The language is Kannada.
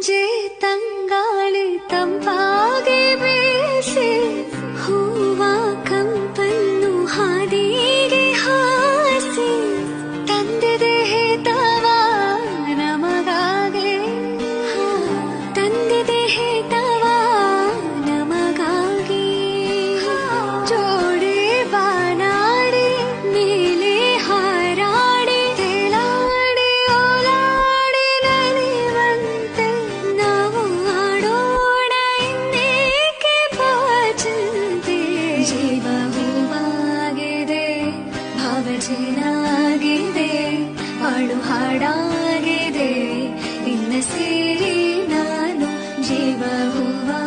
ಸಂಜೆ ತಂಗಾಳಿ ತಂಪಾಗಿ ಬೀಸಿ ಹೂವ ಕಂಪನ್ನು ಹಾದಿಗೆ ಹಾಸಿ ತಂದಿದೆ ಹೇತವ ನಮಗಾಗಿ ತಂದಿದೆ ಹೇತವ ನಮಗಾಗಿ ಜೋಡಿ ಬಾನಾಡಿ ನೀಲಿ ಹಾರಾಡಿ ತೇಲಾಡಿ ಓಲಾಡಿ ನಲಿವಂತೆ ನಾವು ಆಡೋಣ ಇನ್ನೇಕೆ ಬಾಚಂತೆ ಜೀವ ಹೂವಾಗಿದೆ ಭಾವ ಚೆನ್ನಾಗಿದೆ ಹಾಡು ಹಾಡಾಗಿದೆ ಇನ್ನ ಸೇರಿ ನಾನು ಜೀವ ಹೂವಾ